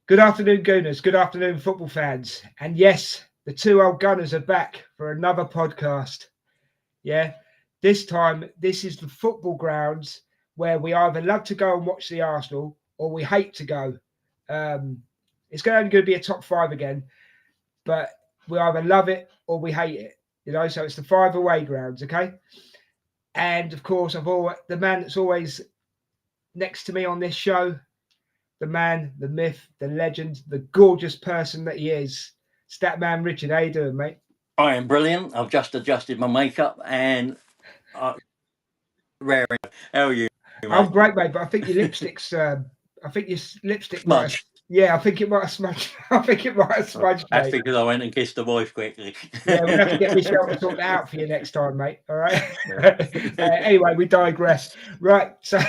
Good afternoon, Gooners. Good afternoon, football fans. And yes, the two old Gunners are back for another podcast. Yeah, this time, this is the football grounds where we either love to go and watch the Arsenal or we hate to go. It's only going to be a top five again, but we either love it or we hate it. So it's the five away grounds, okay? And of course, the man that's always next to me on this show, the man, the myth, the legend, the gorgeous person that he is, Statman Richard. How you doing, mate? I am brilliant. I've just adjusted my makeup and raring. How are you, mate? I'm great, mate, but I think your lipstick's. I think your lipstick smudged. Yeah, I think it might have smudged. I think it might have smudged, That's mate. because I went and kissed the wife quickly. Yeah, we'll have to get Michelle to sort that out for you next time, mate. All right. Anyway, we digress. Right. So.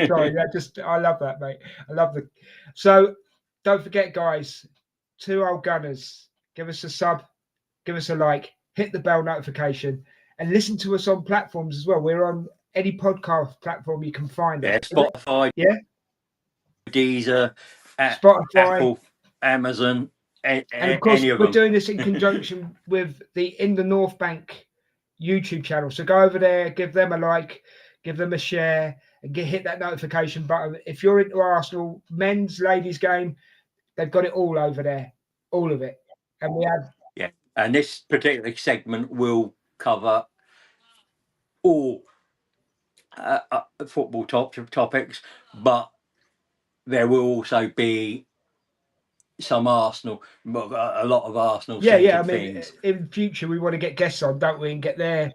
Sorry, I love that, mate. So don't forget, guys, two old Gunners, give us a sub, give us a like, hit the bell notification, and listen to us on platforms as well. We're on any podcast platform you can find us. Spotify, Deezer, Spotify, Apple, Amazon, and of course we're doing this in conjunction with the In the North Bank YouTube channel. So go over there, give them a like, give them a share, and hit that notification button. If you're into Arsenal, men's, ladies game, they've got it all over there, all of it. And we have. Yeah, and this particular segment will cover all football topics, but there will also be some Arsenal, a lot of Arsenal. Yeah. I mean, in future we want to get guests on, don't we, and get their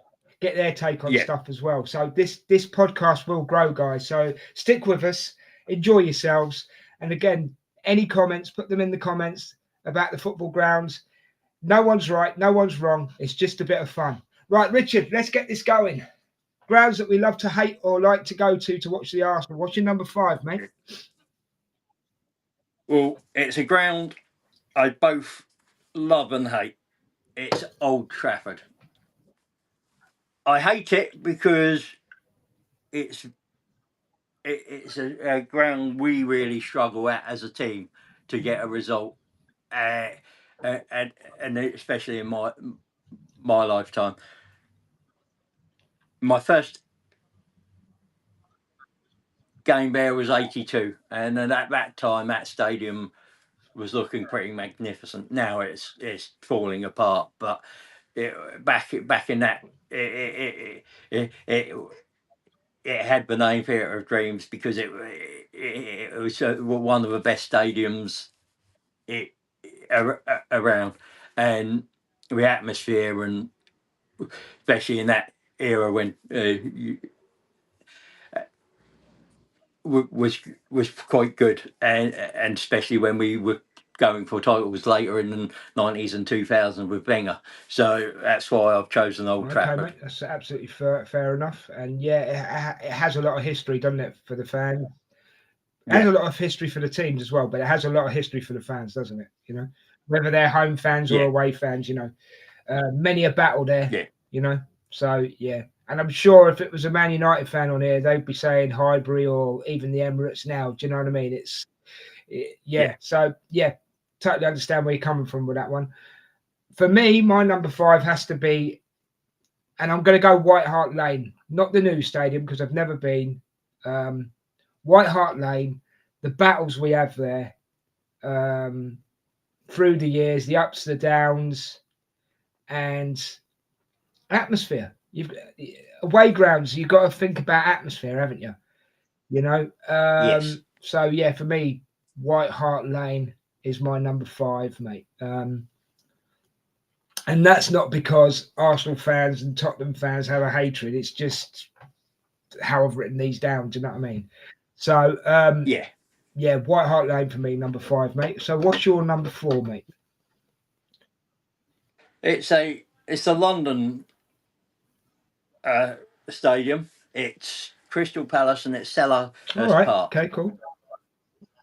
take on stuff as well. So this podcast will grow, guys. So stick with us, enjoy yourselves, and again, any comments, put them in the comments about the football grounds. No one's right, no one's wrong. It's just a bit of fun. Right, Richard, let's get this going. Grounds that we love to hate or like to go to watch the Arsenal. What's your number 5, mate? Well, it's a ground I both love and hate. It's Old Trafford. I hate it because it's a ground we really struggle at as a team to get a result, and especially in my lifetime. My first game there was 82, and then at that time that stadium was looking pretty magnificent. Now it's falling apart, but back in that it had the name Theatre of Dreams because it was one of the best stadiums around, and the atmosphere, and especially in that era when was quite good, and especially when we were going for titles later in the 90s and 2000s with Wenger. So that's why I've chosen Old Trafford. Mate, that's absolutely fair enough. And yeah, it has a lot of history, doesn't it, for the fans? It has a lot of history for the teams as well, but it has a lot of history for the fans, doesn't it? Whether they're home fans or away fans, many a battle there, So, yeah. And I'm sure if it was a Man United fan on here, they'd be saying Highbury or even the Emirates now. Do you know what I mean? So, yeah, totally understand where you're coming from with that one. For me, my number 5 has to be, and I'm going to go White Hart Lane, not the new stadium because I've never been. White Hart Lane, the battles we have there through the years, the ups, the downs, and atmosphere. Away grounds, you've got to think about atmosphere, haven't you? Yes. So yeah, for me, White Hart Lane is my number 5, mate. And that's not because Arsenal fans and Tottenham fans have a hatred. It's just how I've written these down. Do you know what I mean? So yeah, White Hart Lane for me, number 5, mate. So what's your number 4, mate? It's a London stadium. It's Crystal Palace and it's Selhurst Park. Okay, cool.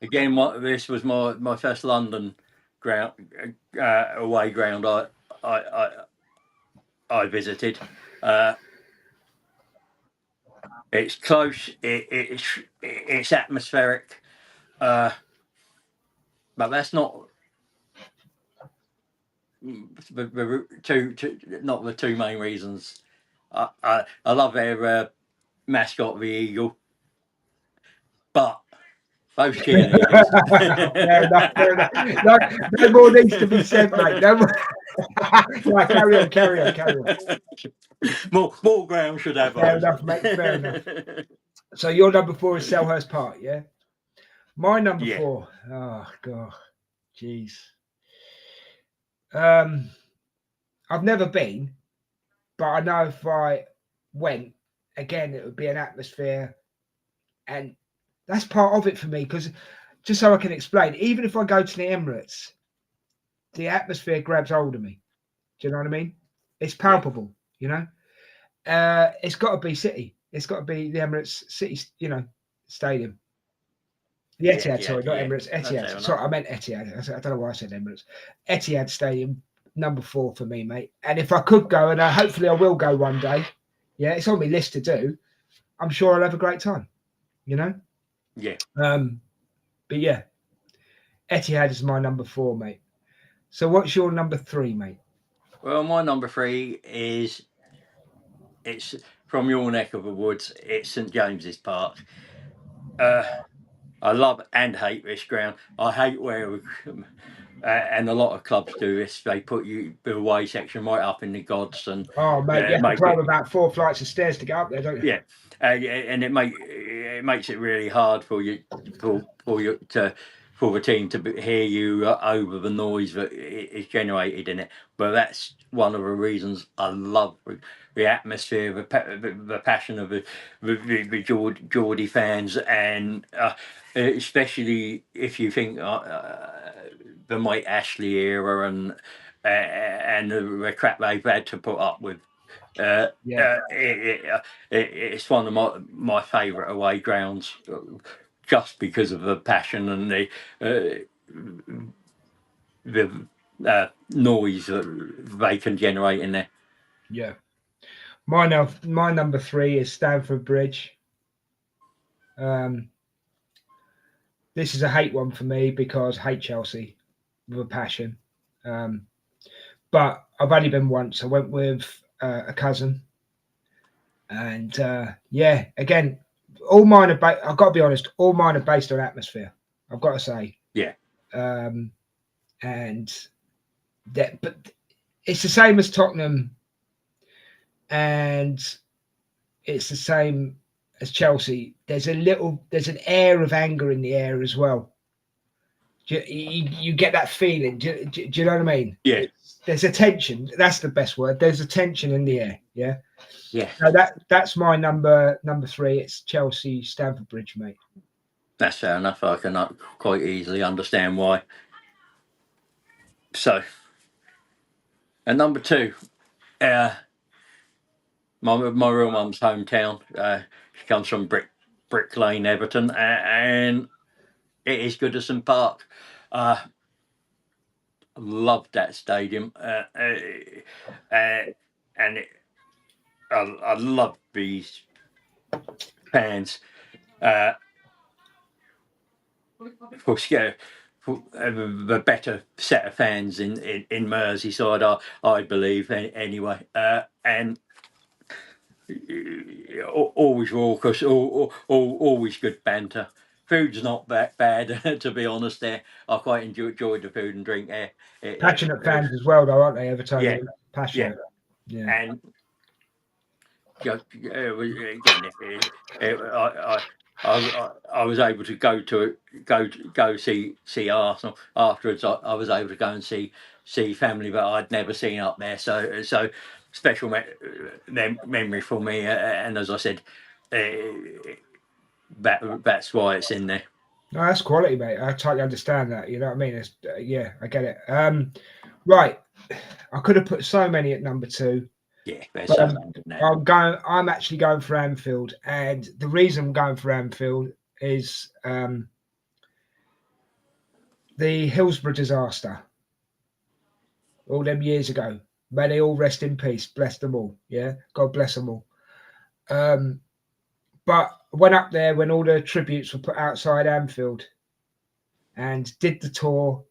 Again, this was my first London ground away ground I visited. It's close. It's atmospheric. But that's not not the two main reasons. I love their mascot, the eagle, but those cheerleaders. Fair enough, fair enough. No more needs to be said, mate. No more. Right, carry on. More ground should have Fair eyes. enough, mate. Fair enough. So your number 4 is Selhurst Park, yeah? My number 4. Oh god, jeez. I've never been, but I know if I went again, it would be an atmosphere, and that's part of it for me. Because just so I can explain, even if I go to the Emirates, the atmosphere grabs hold of me. Do you know what I mean? It's palpable, you know. It's got to be City. It's got to be the Emirates City, stadium. The Etihad, sorry, not Emirates. Etihad. Sorry, I meant Etihad. I don't know why I said Emirates. Etihad Stadium, number 4 for me, mate. And if I could go, and hopefully I will go one day, yeah, it's on my list to do. I'm sure I'll have a great time, you know. Yeah. But yeah, Etihad is my number 4, mate. So what's your number 3, mate? Well, my number 3 is it's from your neck of the woods. It's St James's Park. I love and hate this ground. I hate where, and a lot of clubs do this. They put the away section right up in the gods, and oh mate, you have to climb about 4 flights of stairs to get up there, don't you? Yeah, and it makes it really hard for you for the team to hear you over the noise that is generated in it. But that's one of the reasons I love the atmosphere, the passion of the Geordie fans, and especially if you think the Mike Ashley era and the crap they've had to put up with. It's one of my favourite away grounds, just because of the passion and the noise that they can generate in there. Yeah, my number 3 is Stamford Bridge. This is a hate one for me because I hate Chelsea with a passion. But I've only been once. I went with a cousin, and again, all mine are. I've got to be honest. All mine are based on atmosphere. I've got to say. Yeah. And that, but it's the same as Tottenham, and it's the same as Chelsea. There's an air of anger in the air as well. You get that feeling. Do you know what I mean? Yeah. There's a tension. That's the best word. There's a tension in the air. Yeah. Yeah. So that's my number 3. It's Chelsea Stamford Bridge, mate. That's fair enough. I can quite easily understand why. So, and number 2, my real mum's hometown. She comes from Brick Lane, Everton, and it is Goodison Park. Loved that stadium, and I love these fans. For the better set of fans in Merseyside, I believe, anyway, and always raucous, always good banter. Food's not that bad, to be honest. There, I quite enjoyed the food and drink there. Passionate fans as well, though, aren't they? Everton, yeah, passionate. Yeah. And again, I was able to go see Arsenal afterwards. I was able to go and see family that I'd never seen up there. So special memory for me. And as I said, that's why it's in there. No, that's quality, mate. I totally understand that. You know what I mean? It's, yeah, I get it. Right, I could have put so many at number 2. Yeah, I'm actually going for Anfield, and the reason I'm going for Anfield is the Hillsborough disaster all them years ago. May they all rest in peace. Bless them all. Yeah, God bless them all. But I went up there when all the tributes were put outside Anfield and did the tour.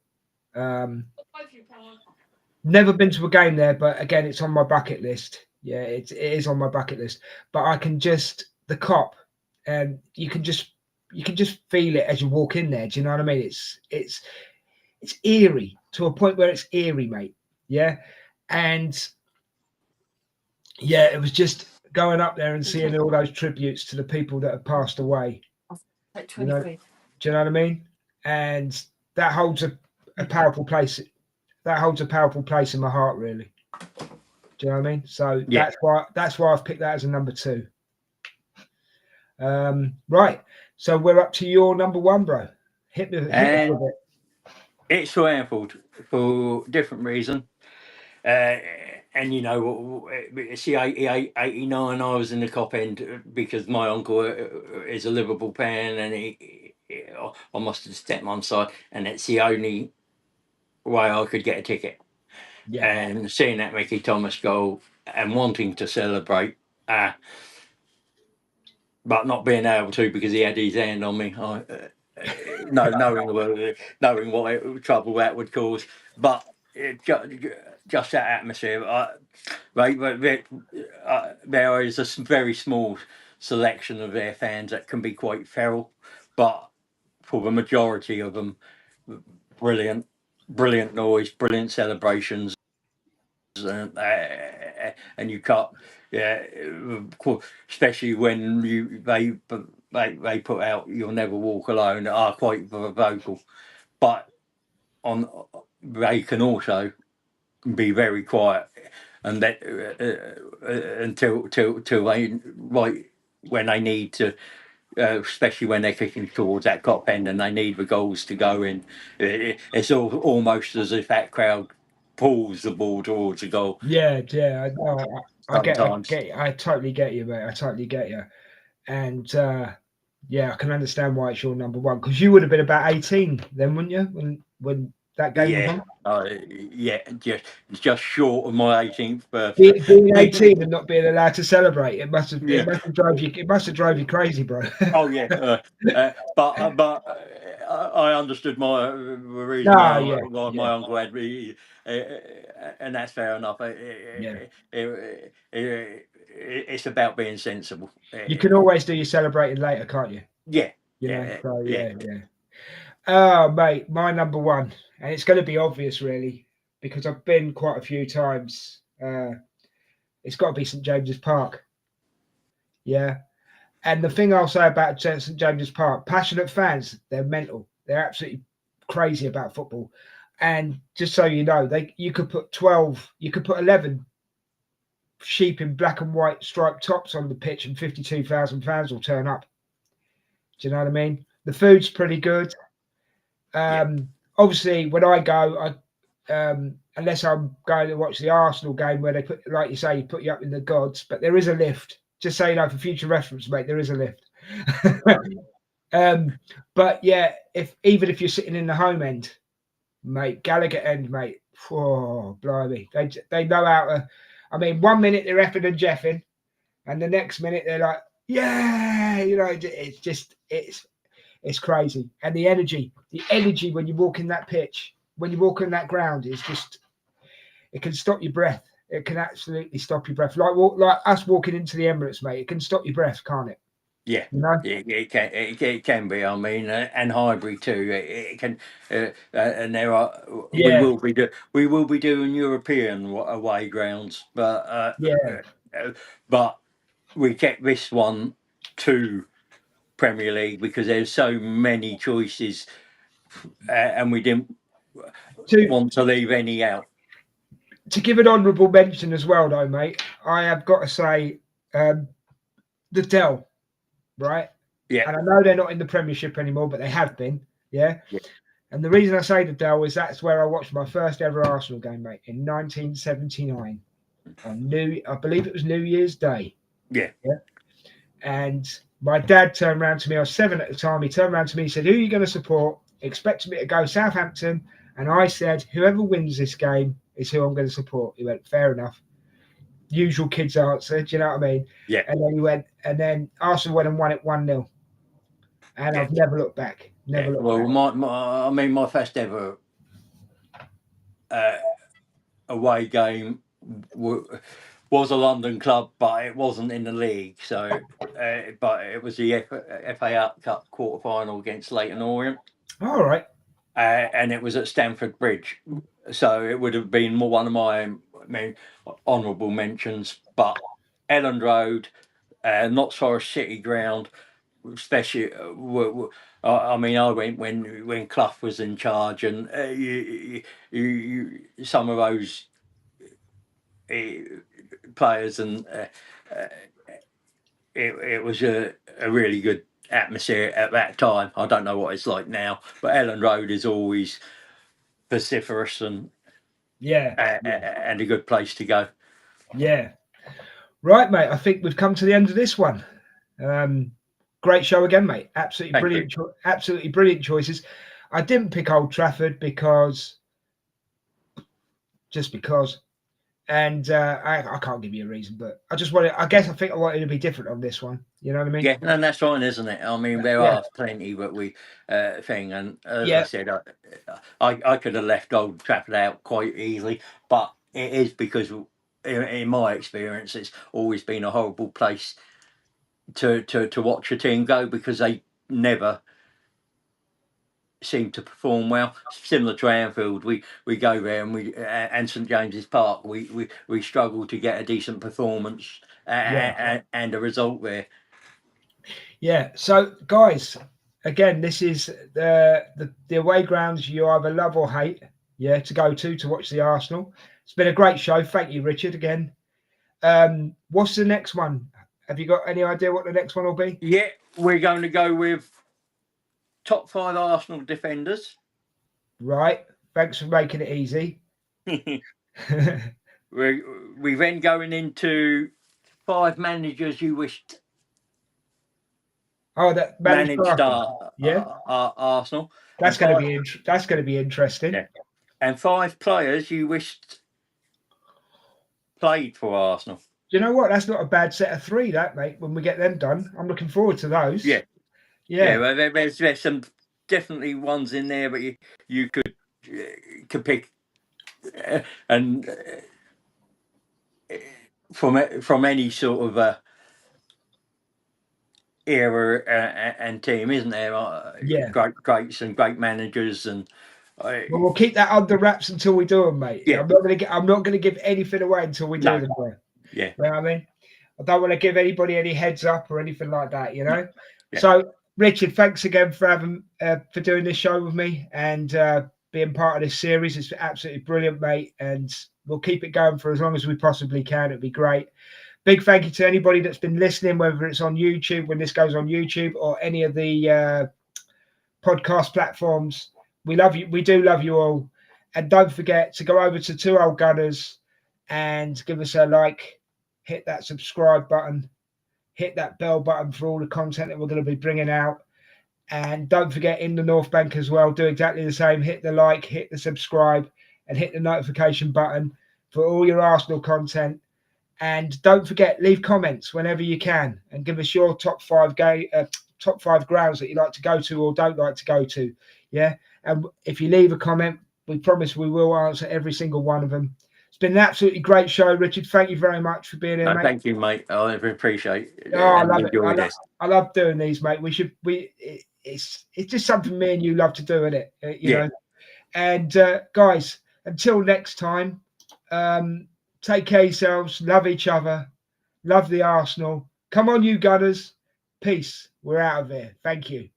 Never been to a game there, but again, it's on my bucket list. Yeah, it is on my bucket list. But I can just the cop, and you can just feel it as you walk in there. Do you know what I mean? It's eerie to a point where it's eerie, mate. Yeah, and yeah, it was just going up there and seeing all those tributes to the people that have passed away. You know, do you know what I mean? And that holds a powerful place. That holds a powerful place in my heart, really. Do you know what I mean? So Yeah. that's why I've picked that as a number 2. Right. So we're up to your number 1, bro. Hit me with it. It's for Anfield for different reason. And you know, it's 88, 89. I was in the Cop End because my uncle is a Liverpool fan, and I must have stepped on side, and it's the only way I could get a ticket. Yeah. And seeing that Mickey Thomas goal and wanting to celebrate, but not being able to because he had his hand on me. Knowing what trouble that would cause, but just that atmosphere. There is a very small selection of their fans that can be quite feral, but for the majority of them, brilliant noise, brilliant celebrations, and you cut, yeah, especially when they put out "You'll Never Walk Alone," are quite vocal, but they can also be very quiet, and that until they right when they need to. Especially when they're kicking towards that Cop End and they need the goals to go in, it's almost as if that crowd pulls the ball towards the goal. Yeah. I Sometimes. I totally get you, mate. I totally get you. And yeah, I can understand why it's your number 1, because you would have been about 18 then, wouldn't you? When that game was on? Yeah, just short of my 18th birthday. Being 18 and not being allowed to celebrate, it must have drove you crazy, bro. Oh yeah, but I understood the reason why my uncle had me, and that's fair enough. It's about being sensible. You can always do your celebrating later, can't you? Yeah. You know. So yeah. Oh, mate, my number 1, and it's going to be obvious, really, because I've been quite a few times. It's got to be St James's Park. Yeah. And the thing I'll say about St James's Park, passionate fans, they're mental. They're absolutely crazy about football. And just so you know, you could put 11 sheep in black and white striped tops on the pitch, and 52,000 fans will turn up. Do you know what I mean? The food's pretty good. Obviously, when I go, unless I'm going to watch the Arsenal game where they put, like you say, put you up in the gods, but there is a lift. Just so you know, for future reference, mate, there is a lift. But yeah, even if you're sitting in the home end, mate, Gallagher end, mate, oh, blimey, they know how to. I mean, 1 minute they're effing and jeffing, and the next minute they're like, yeah, you know, it's crazy. And the energy when you walk in that pitch, when you walk in that ground, is just, it can stop your breath. It can absolutely stop your breath. Like us walking into the Emirates, mate, it can stop your breath, can't it? Yeah, you know? it can be. I mean, and Highbury too. It can, and there are. Yeah. We will be doing European away grounds, but but we kept this one to Premier League because there's so many choices, and we didn't want to leave any out. To give an honourable mention as well, though, mate, I have got to say the Dell, right? Yeah. And I know they're not in the Premiership anymore, but they have been. Yeah. And the reason I say the Dell is that's where I watched my first ever Arsenal game, mate, in 1979. I believe it was New Year's Day. Yeah. And my dad turned around to me. I was 7 at the time. He turned around to me and said, "Who are you going to support?" Expecting me to go Southampton. And I said, "Whoever wins this game is who I'm going to support." He went, "Fair enough." usual kids answer. Do you know what I mean? Yeah. And then he went, and then Arsenal went and won it 1-0. And Yeah. I've never looked back. Never looked Well, back. my first ever away game was a London club, but it wasn't in the league. So, but it was the FA Cup quarter final against Leyton Orient. All right. And it was at Stamford Bridge. So it would have been one of my honourable mentions. But Elland Road, Notts Forest City ground, especially. I mean, I went when Clough was in charge, and some of those players, and it was a really good atmosphere at that time. I don't know what it's like now, but Elland Road is always vociferous and and a good place to go. Yeah. Right, mate. I think we've come to the end of this one. Great show again, mate. Absolutely brilliant. Absolutely brilliant choices. I didn't pick Old Trafford because, and I can't give you a reason, but I just wanted. I guess I think I wanted to be different on this one. You know what I mean? Yeah, and that's fine, isn't it? I mean, there are plenty that we thing, and as I said, I could have left Old Trafford out quite easily, but it is because, in my experience, it's always been a horrible place to watch a team go, because they never seem to perform well. Similar to Anfield, we go there and St James's Park, we struggle to get a decent performance and a result there. Yeah. So, guys, again, this is the away grounds you either love or hate. Yeah, to go to watch the Arsenal. It's been a great show. Thank you, Richard, again. What's the next one? Have you got any idea what the next one will be? Yeah, we're going to go with top 5 Arsenal defenders. Right. Thanks for making it easy. we then going into 5 managers you wished that managed Arsenal. That's going to be interesting. Yeah. And 5 players you wished played for Arsenal. Do you know what? That's not a bad set of 3, that, mate. When we get them done, I'm looking forward to those. Yeah. Well, there's some definitely ones in there, but you could pick and from any sort of era and team, isn't there? Greats and great managers, and well, we'll keep that under wraps until we do them, mate. Yeah. I'm not gonna give anything away until we do them. Yeah. You know what I mean? I don't want to give anybody any heads up or anything like that, you know. Yeah. So, Richard, thanks again for having for doing this show with me and being part of this series. It's absolutely brilliant, mate, and we'll keep it going for as long as we possibly can. It'd be great. Big thank you to anybody that's been listening, whether it's on YouTube, when this goes on YouTube, or any of the podcast platforms. We love you. We do love you all. And don't forget to go over to 2 Old Gunners and give us a like, hit that subscribe button, hit that bell button for all the content that we're going to be bringing out. And don't forget, in the North Bank as well, do exactly the same. Hit the like, hit the subscribe, and hit the notification button for all your Arsenal content. And don't forget, leave comments whenever you can and give us your top 5 grounds that you like to go to or don't like to go to. Yeah. And if you leave a comment, we promise we will answer every single one of them. It's been an absolutely great show, Richard. Thank you very much for being here, mate. Thank you, mate. I appreciate it. I love it. I love doing these, mate. It's just something me and you love to do, isn't it? You know. And guys, until next time, take care of yourselves. Love each other. Love the Arsenal. Come on, you Gunners. Peace. We're out of here. Thank you.